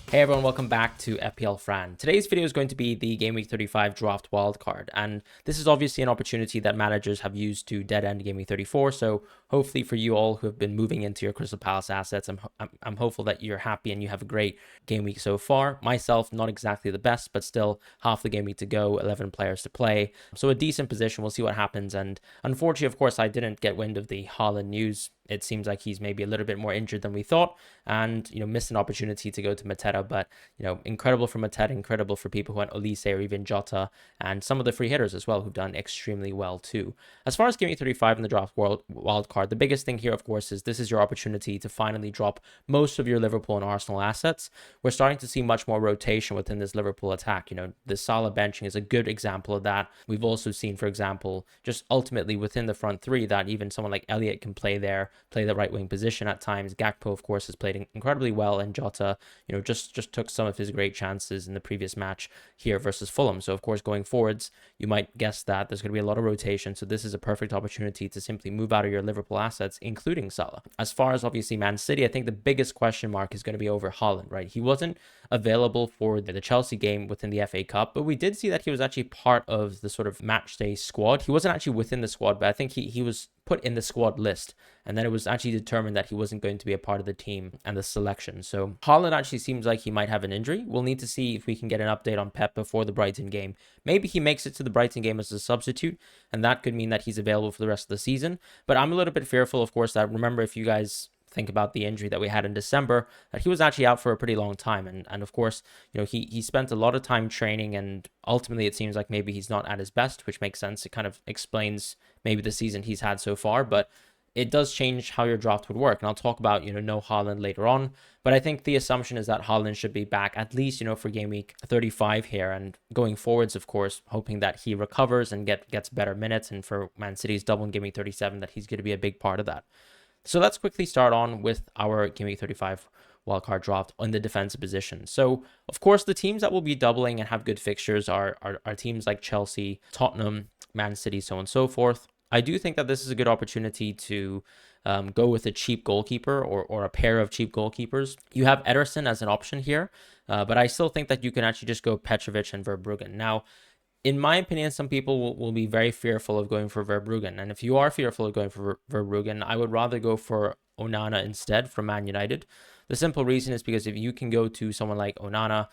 Hey everyone, welcome back to FPL Fran. Today's video is going to be the Gameweek 35 draft wildcard, and this is obviously an opportunity that managers have used to dead end Gameweek 34. So hopefully for you all who have been moving into your Crystal Palace assets, I'm hopeful that you're happy and you have a great game week so far. Myself, not exactly the best, but still half the game week to go, 11 players to play, so a decent position. We'll see what happens. And unfortunately, of course, I didn't get wind of the Haaland news. It seems like he's maybe a little bit more injured than we thought, and missed an opportunity to go to Mateta. But incredible for Mateta, incredible for people who went Olise or even Jota, and some of the free hitters as well who've done extremely well too. As far as Game 35 in the draft wild card, the biggest thing here, of course, is this is your opportunity to finally drop most of your Liverpool and Arsenal assets. We're starting to see much more rotation within this Liverpool attack. The Salah benching is a good example of that. We've also seen, for example, just ultimately within the front three that even someone like Elliott can play there, play the right wing position at times. Gakpo, of course, has played incredibly well, and Jota, just took some of his great chances in the previous match here versus Fulham. So, of course, going forwards, you might guess that there's going to be a lot of rotation. So this is a perfect opportunity to simply move out of your Liverpool assets, including Salah. As far as obviously Man City, I think the biggest question mark is going to be over Haaland, right? He wasn't available for the Chelsea game within the FA Cup, but we did see that he was actually part of the sort of match day squad. He wasn't actually within the squad, but I think he was put in the squad list, and then it was actually determined that he wasn't going to be a part of the team and the selection. So Haaland actually seems like he might have an injury. We'll need to see if we can get an update on Pep before the Brighton game. Maybe he makes it to the Brighton game as a substitute, and that could mean that he's available for the rest of the season. But I'm a little bit fearful, of course, that remember, if you guys think about the injury that we had in December, that he was actually out for a pretty long time. And of course, he spent a lot of time training, and ultimately it seems like maybe he's not at his best, which makes sense. It kind of explains maybe the season he's had so far, but it does change how your draft would work. And I'll talk about, no Haaland later on. But I think the assumption is that Haaland should be back at least, for game week 35 here. And going forwards, of course, hoping that he recovers and gets better minutes. And for Man City's double in game week 37, that he's going to be a big part of that. So let's quickly start on with our Game Week 35 wildcard draft in the defensive position. So, of course, the teams that will be doubling and have good fixtures are teams like Chelsea, Tottenham, Man City, so on and so forth. I do think that this is a good opportunity to go with a cheap goalkeeper or a pair of cheap goalkeepers. You have Ederson as an option here, but I still think that you can actually just go Petrovic and Verbruggen. Now, in my opinion, some people will be very fearful of going for Verbruggen. And if you are fearful of going for Verbruggen, I would rather go for Onana instead from Man United. The simple reason is because if you can go to someone like Onana,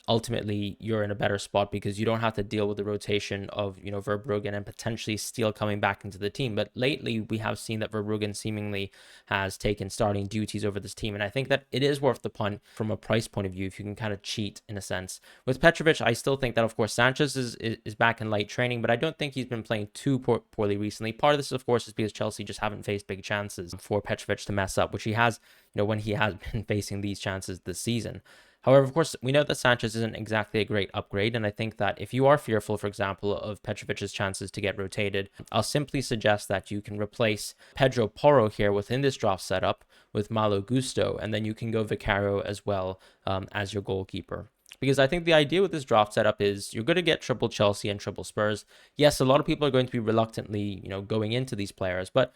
ultimately you're in a better spot because you don't have to deal with the rotation of Verbruggen and potentially Steele coming back into the team. But lately we have seen that Verbruggen seemingly has taken starting duties over this team, and I think that it is worth the punt from a price point of view if you can kind of cheat in a sense. With Petrovic, I still think that of course Sanchez is back in light training, but I don't think he's been playing too poorly recently. Part of this of course is because Chelsea just haven't faced big chances for Petrovic to mess up, which he has when he has been facing these chances this season. However, of course, we know that Sanchez isn't exactly a great upgrade, and I think that if you are fearful, for example, of Petrovic's chances to get rotated, I'll simply suggest that you can replace Pedro Porro here within this draft setup with Malo Gusto, and then you can go Vicario as well as your goalkeeper. Because I think the idea with this draft setup is you're going to get triple Chelsea and triple Spurs. Yes, a lot of people are going to be reluctantly, going into these players, but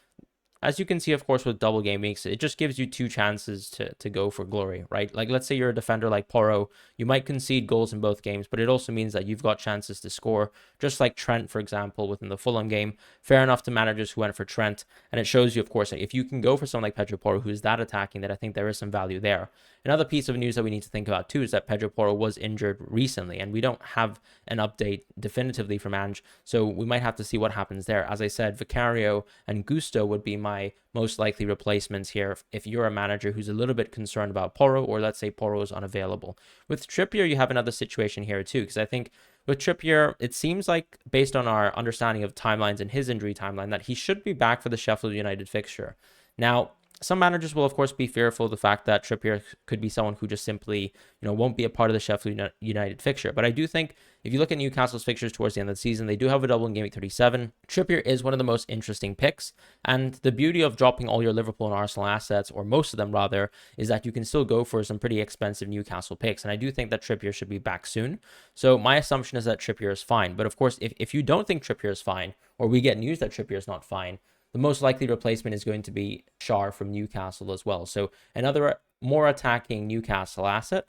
as you can see, of course, with double game weeks, it just gives you two chances to go for glory, right? Like, let's say you're a defender like Porro, you might concede goals in both games, but it also means that you've got chances to score, just like Trent, for example, within the Fulham game. Fair enough to managers who went for Trent, and it shows you, of course, that if you can go for someone like Pedro Porro, who's that attacking, that I think there is some value there. Another piece of news that we need to think about, too, is that Pedro Porro was injured recently, and we don't have an update definitively from Ange, so we might have to see what happens there. As I said, Vicario and Gusto would be my most likely replacements here if you're a manager who's a little bit concerned about Porro, or let's say Porro is unavailable. With Trippier, you have another situation here too, because I think with Trippier, it seems like, based on our understanding of timelines and his injury timeline, that he should be back for the Sheffield United fixture. Now, some managers will, of course, be fearful of the fact that Trippier could be someone who just simply, won't be a part of the Sheffield United fixture. But I do think if you look at Newcastle's fixtures towards the end of the season, they do have a double in Game Week 37. Trippier is one of the most interesting picks. And the beauty of dropping all your Liverpool and Arsenal assets, or most of them rather, is that you can still go for some pretty expensive Newcastle picks. And I do think that Trippier should be back soon. So my assumption is that Trippier is fine. But of course, if you don't think Trippier is fine, or we get news that Trippier is not fine, the most likely replacement is going to be Schär from Newcastle as well. So another more attacking Newcastle asset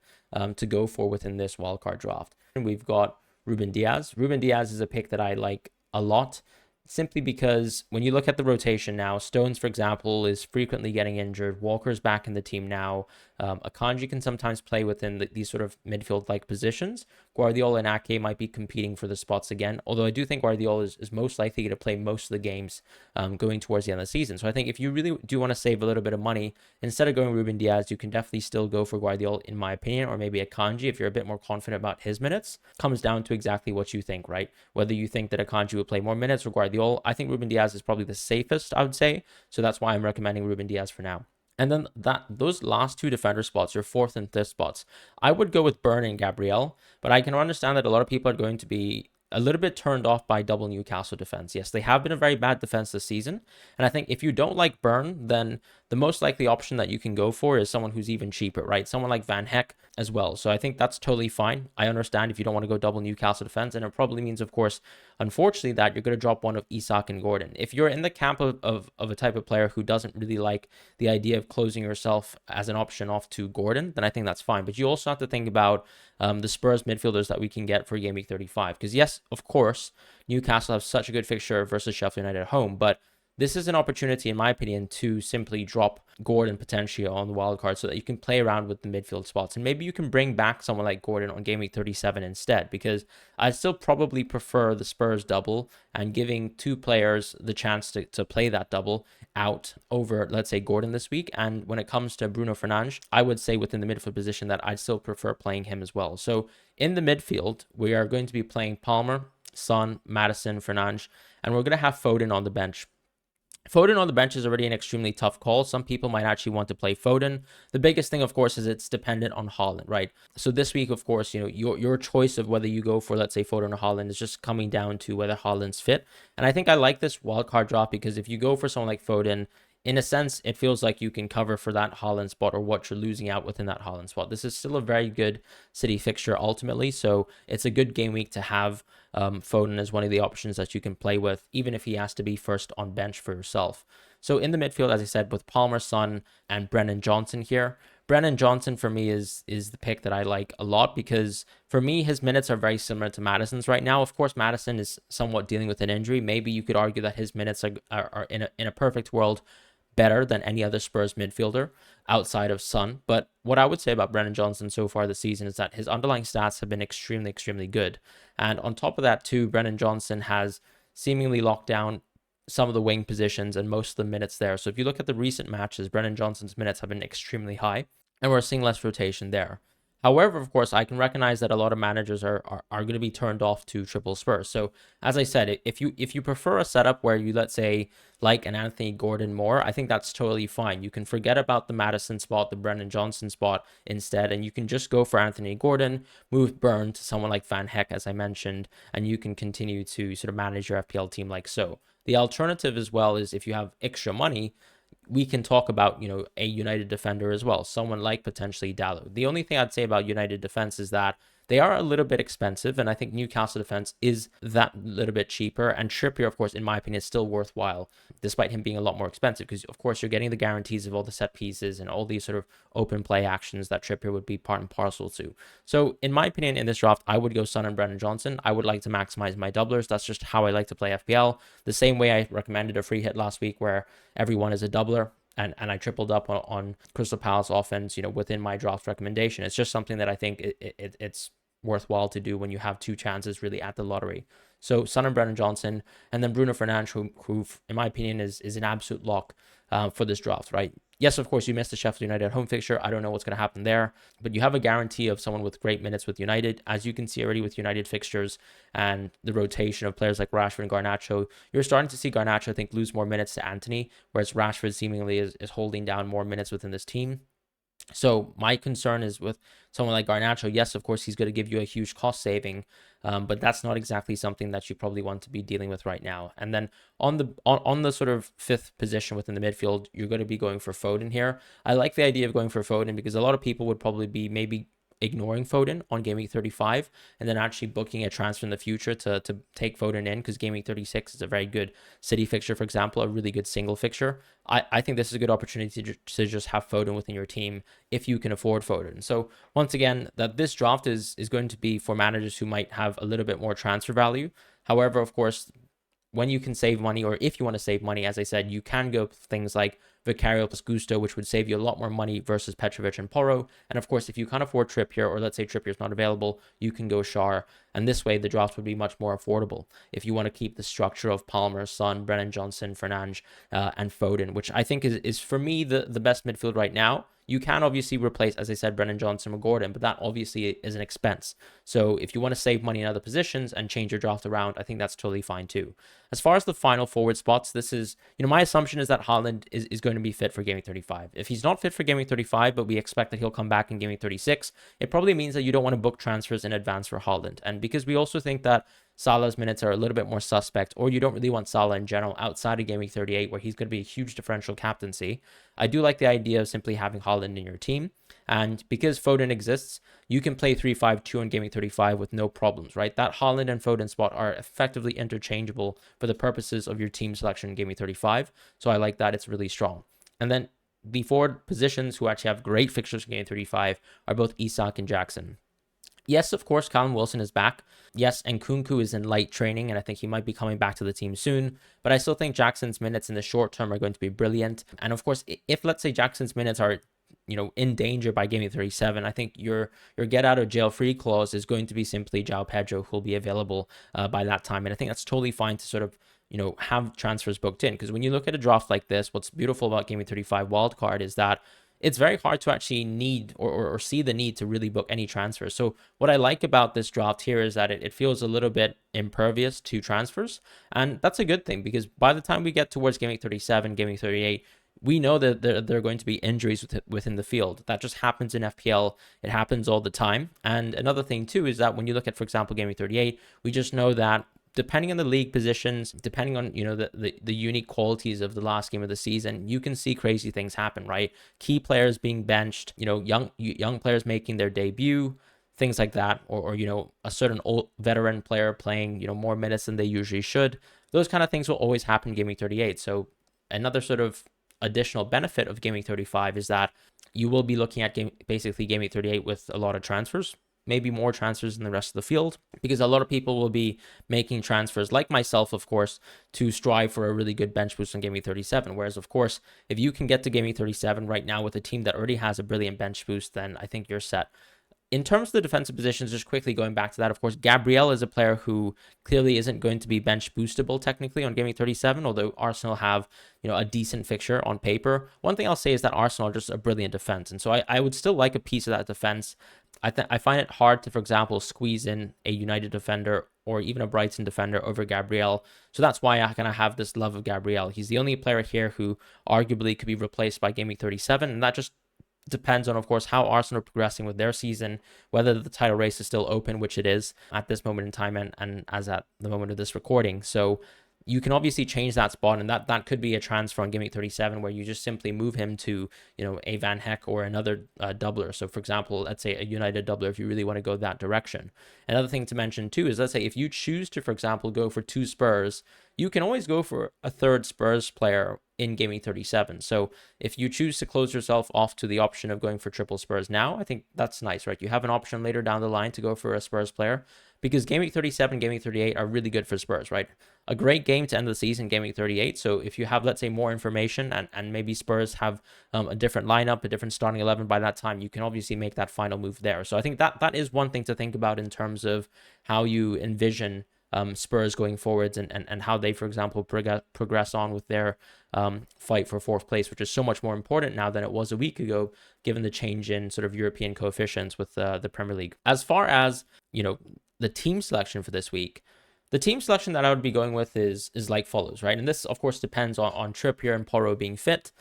to go for within this wildcard draft. And we've got Ruben Diaz. Ruben Diaz is a pick that I like a lot, simply because when you look at the rotation now, Stones, for example, is frequently getting injured. Walker's back in the team now. Akanji can sometimes play within these sort of midfield-like positions. Guardiola and Ake might be competing for the spots again, although I do think Guardiola is most likely to play most of the games going towards the end of the season. So I think if you really do want to save a little bit of money, instead of going Ruben Diaz, you can definitely still go for Guardiola, in my opinion, or maybe Akanji if you're a bit more confident about his minutes. Comes down to exactly what you think, right? Whether you think that Akanji will play more minutes or Guardiola. I think Ruben Diaz is probably the safest, I would say. So that's why I'm recommending Ruben Diaz for now. And then those last two defender spots, your fourth and fifth spots, I would go with Burn and Gabriel, but I can understand that a lot of people are going to be a little bit turned off by double Newcastle defense. Yes, they have been a very bad defense this season. And I think if you don't like Burn, then the most likely option that you can go for is someone who's even cheaper, right? Someone like Van Heck as well. So I think that's totally fine. I understand if you don't want to go double Newcastle defense. And it probably means, of course, unfortunately, that you're going to drop one of Isak and Gordon. If you're in the camp of a type of player who doesn't really like the idea of closing yourself as an option off to Gordon, then I think that's fine. But you also have to think about the Spurs midfielders that we can get for Game Week 35. Because yes, of course, Newcastle have such a good fixture versus Sheffield United at home, but this is an opportunity, in my opinion, to simply drop Gordon potentially on the wild card so that you can play around with the midfield spots. And maybe you can bring back someone like Gordon on Game Week 37 instead, because I still probably prefer the Spurs double and giving two players the chance to play that double out over, let's say, Gordon this week. And when it comes to Bruno Fernandes, I would say within the midfield position that I'd still prefer playing him as well. So in the midfield, we are going to be playing Palmer, Son, Maddison, Fernandes, and we're going to have Foden on the bench. Foden on the bench is already an extremely tough call. Some people might actually want to play Foden. The biggest thing, of course, is it's dependent on Haaland, right? So this week, of course, your choice of whether you go for, let's say, Foden or Haaland is just coming down to whether Haaland's fit. And I think I like this wildcard drop because if you go for someone like Foden, in a sense, it feels like you can cover for that Haaland spot or what you're losing out within that Haaland spot. This is still a very good City fixture ultimately, so it's a good game week to have Foden as one of the options that you can play with, even if he has to be first on bench for yourself. So in the midfield, as I said, with Palmer, Son, and Brennan Johnson here. Brennan Johnson for me is the pick that I like a lot because for me, his minutes are very similar to Maddison's right now. Of course, Maddison is somewhat dealing with an injury. Maybe you could argue that his minutes are in a perfect world better than any other Spurs midfielder outside of Son. But what I would say about Brennan Johnson so far this season is that his underlying stats have been extremely, extremely good. And on top of that too, Brennan Johnson has seemingly locked down some of the wing positions and most of the minutes there. So if you look at the recent matches, Brennan Johnson's minutes have been extremely high and we're seeing less rotation there. However, of course, I can recognize that a lot of managers are going to be turned off to triple Spurs. So as I said, if you prefer a setup where you, let's say, like an Anthony Gordon more, I think that's totally fine. You can forget about the Maddison spot, the Brennan Johnson spot instead, and you can just go for Anthony Gordon, move Burn to someone like Van Heck, as I mentioned, and you can continue to sort of manage your FPL team like so. The alternative as well is if you have extra money, we can talk about, a United defender as well, someone like potentially Dalot. The only thing I'd say about United defense is that they are a little bit expensive, and I think Newcastle defense is that little bit cheaper. And Trippier, of course, in my opinion, is still worthwhile, despite him being a lot more expensive, because, of course, you're getting the guarantees of all the set pieces and all these sort of open play actions that Trippier would be part and parcel to. So, in my opinion, in this draft, I would go Son and Brennan Johnson. I would like to maximize my doublers. That's just how I like to play FPL. The same way I recommended a free hit last week where everyone is a doubler. And I tripled up on Crystal Palace offense, within my draft recommendation. It's just something that I think it's worthwhile to do when you have two chances really at the lottery. So Son and Brennan Johnson, and then Bruno Fernandes, who in my opinion is an absolute lock for this draft, right? Yes, of course, you missed the Sheffield United home fixture. I don't know what's going to happen there, but you have a guarantee of someone with great minutes with United. As you can see already with United fixtures and the rotation of players like Rashford and Garnacho, you're starting to see Garnacho, I think, lose more minutes to Antony, whereas Rashford seemingly is holding down more minutes within this team. So my concern is with someone like Garnacho. Yes, of course, he's going to give you a huge cost saving, but that's not exactly something that you probably want to be dealing with right now. And then on the sort of fifth position within the midfield, you're going to be going for Foden here. I like the idea of going for Foden because a lot of people would probably be maybe ignoring Foden on Game Week 35 and then actually booking a transfer in the future to take Foden in, because Game Week 36 is a very good City fixture, for example, a really good single fixture. I think this is a good opportunity to just have Foden within your team if you can afford Foden. So once again, that this draft is going to be for managers who might have a little bit more transfer value. However, of course, when you can save money, or if you want to save money, as I said, you can go things like Vicario plus Gusto, which would save you a lot more money versus Petrovic and Porro. And of course, if you can't afford Trippier, or let's say Trippier's not available, you can go Schär. And this way, the draft would be much more affordable if you want to keep the structure of Palmer, Son, Brennan Johnson, Fernandes, and Foden, which I think is for me the best midfield right now. You can obviously replace, as I said, Brennan Johnson or Gordon, but that obviously is an expense. So if you want to save money in other positions and change your draft around, I think that's totally fine too. As far as the final forward spots, this is, my assumption is that Haaland is going to be fit for Game Week 35. If he's not fit for Game Week 35, but we expect that he'll come back in Game Week 36, it probably means that you don't want to book transfers in advance for Haaland. And because we also think that Salah's minutes are a little bit more suspect, or you don't really want Salah in general outside of Game Week 38, where he's going to be a huge differential captaincy, I do like the idea of simply having Haaland in your team. And because Foden exists, you can play 3-5-2 on Game Week 35 with no problems, right? That Haaland and Foden spot are effectively interchangeable for the purposes of your team selection in Game Week 35. So I like that. It's really strong. And then the forward positions who actually have great fixtures in Game 35 are both Isak and Jackson. Yes, of course, Callum Wilson is back. Yes, and Nkunku is in light training, and I think he might be coming back to the team soon. But I still think Jackson's minutes in the short term are going to be brilliant. And of course, if let's say Jackson's minutes are in danger by Game Week 37, I think your get out of jail free clause is going to be simply João Pedro, who will be available by that time. And I think that's totally fine to sort of have transfers booked in, because when you look at a draft like this, what's beautiful about Game Week 35 wildcard is that it's very hard to actually need or see the need to really book any transfers. So what I like about this draft here is that it feels a little bit impervious to transfers. And that's a good thing, because by the time we get towards Game Week 37, Game Week 38, we know that there are going to be injuries within the field. That just happens in FPL. It happens all the time. And another thing too is that when you look at, for example, Game Week 38, we just know that depending on the league positions, depending on the unique qualities of the last game of the season, you can see crazy things happen, right? Key players being benched, young players making their debut, things like that, or a certain old veteran player playing more minutes than they usually should. Those kind of things will always happen in Game Week 38. So another sort of additional benefit of Game Week 35 is that you will be looking at basically Game Week 38 with a lot of transfers. Maybe more transfers than the rest of the field, because a lot of people will be making transfers, like myself, of course, to strive for a really good bench boost on Game Week 37. Whereas, of course, if you can get to Game Week 37 right now with a team that already has a brilliant bench boost, then I think you're set. In terms of the defensive positions, just quickly going back to that, of course, Gabriel is a player who clearly isn't going to be bench boostable technically on Game Week 37, although Arsenal have, a decent fixture on paper. One thing I'll say is that Arsenal are just a brilliant defense. And so I would still like a piece of that defense. I find it hard to, for example, squeeze in a United defender or even a Brighton defender over Gabriel. So that's why I kind of have this love of Gabriel. He's the only player here who arguably could be replaced by Game Week 37. And that just depends on, of course, how Arsenal are progressing with their season, whether the title race is still open, which it is at this moment in time and as at the moment of this recording. So you can obviously change that spot, and that could be a transfer on Game Week 37 where you just simply move him to, a Van Heck or another doubler. So, for example, let's say a United doubler if you really want to go that direction. Another thing to mention too is, let's say if you choose to, for example, go for 2 Spurs, you can always go for a third Spurs player in Game Week 37. So if you choose to close yourself off to the option of going for triple Spurs now, I think that's nice, right? You have an option later down the line to go for a Spurs player, because Game Week 37, Game Week 38 are really good for Spurs, right? A great game to end the season, Game Week 38. So if you have, let's say, more information and maybe Spurs have a different lineup, a different starting 11 by that time, you can obviously make that final move there. So I think that is one thing to think about in terms of how you envision Spurs going forwards and how they, for example, progress on with their fight for 4th place, which is so much more important now than it was a week ago, given the change in sort of European coefficients with the Premier League. As far as, the team selection for this week, the team selection that I would be going with is like follows, right? And this, of course, depends on Trippier and Porro being fit.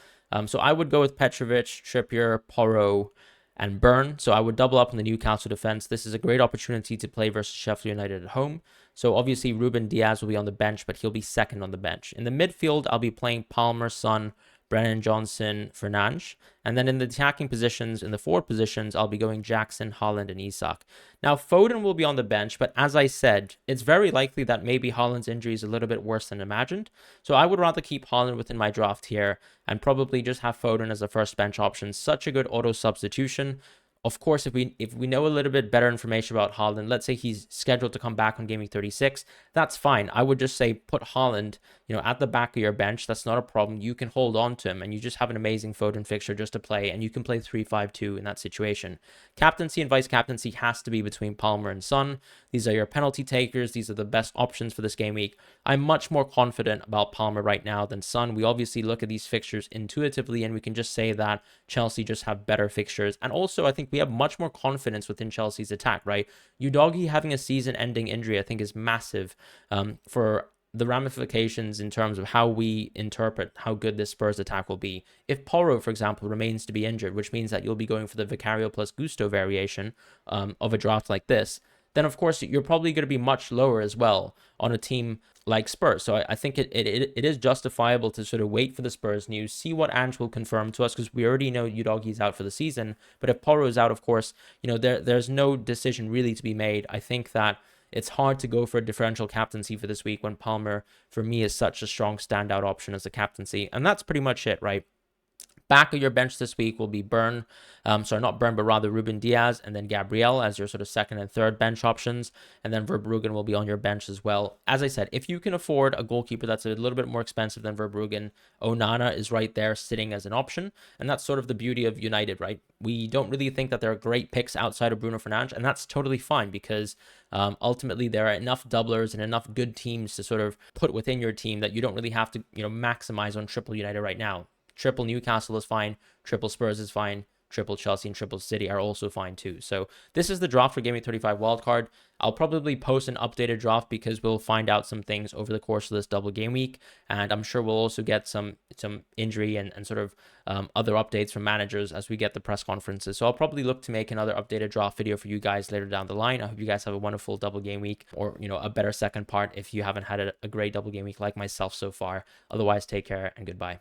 So I would go with Petrovic, Trippier, Porro, and Burn. So I would double up on the Newcastle defense. This is a great opportunity to play versus Sheffield United at home. So obviously Ruben Diaz will be on the bench, but he'll be second on the bench. In the midfield, I'll be playing Palmer, Son, Brennan Johnson, Fernandes. And then in the attacking positions, in the forward positions, I'll be going Jackson, Haaland, and Isak. Now, Foden will be on the bench, but as I said, it's very likely that maybe Haaland's injury is a little bit worse than imagined. So I would rather keep Haaland within my draft here and probably just have Foden as a first bench option. Such a good auto substitution. Of course, if we know a little bit better information about Haaland, let's say he's scheduled to come back on Gameweek 36, that's fine. I would just say put Haaland, at the back of your bench. That's not a problem. You can hold on to him, and you just have an amazing Foden fixture just to play, and you can play 3-5-2 in that situation. Captaincy and vice captaincy has to be between Palmer and Son. These are your penalty takers. These are the best options for this game week. I'm much more confident about Palmer right now than Son. We obviously look at these fixtures intuitively, and we can just say that Chelsea just have better fixtures. And also, I think we have much more confidence within Chelsea's attack, right? Udogie having a season-ending injury, I think, is massive for the ramifications in terms of how we interpret how good this Spurs attack will be. If Porro, for example, remains to be injured, which means that you'll be going for the Vicario plus Gusto variation of a draft like this, then of course you're probably going to be much lower as well on a team like Spurs. So I think it is justifiable to sort of wait for the Spurs news, see what Ange will confirm to us, because we already know Udogie's out for the season. But if Porro is out, of course, there's no decision really to be made. I think that it's hard to go for a differential captaincy for this week when Palmer, for me, is such a strong standout option as a captaincy. And that's pretty much it, right? Back of your bench this week will be Ruben Diaz, and then Gabriel as your sort of second and third bench options. And then Verbruggen will be on your bench as well. As I said, if you can afford a goalkeeper that's a little bit more expensive than Verbruggen, Onana is right there sitting as an option. And that's sort of the beauty of United, right? We don't really think that there are great picks outside of Bruno Fernandes, and that's totally fine because ultimately there are enough doublers and enough good teams to sort of put within your team that you don't really have to, maximize on triple United right now. Triple Newcastle is fine, triple Spurs is fine, triple Chelsea and triple City are also fine too. So this is the draft for Gameweek 35 wildcard. I'll probably post an updated draft because we'll find out some things over the course of this double game week, and I'm sure we'll also get some injury and sort of other updates from managers as we get the press conferences. So I'll probably look to make another updated draft video for you guys later down the line. I hope you guys have a wonderful double game week, or a better second part if you haven't had a great double game week like myself so far. Otherwise, take care and goodbye.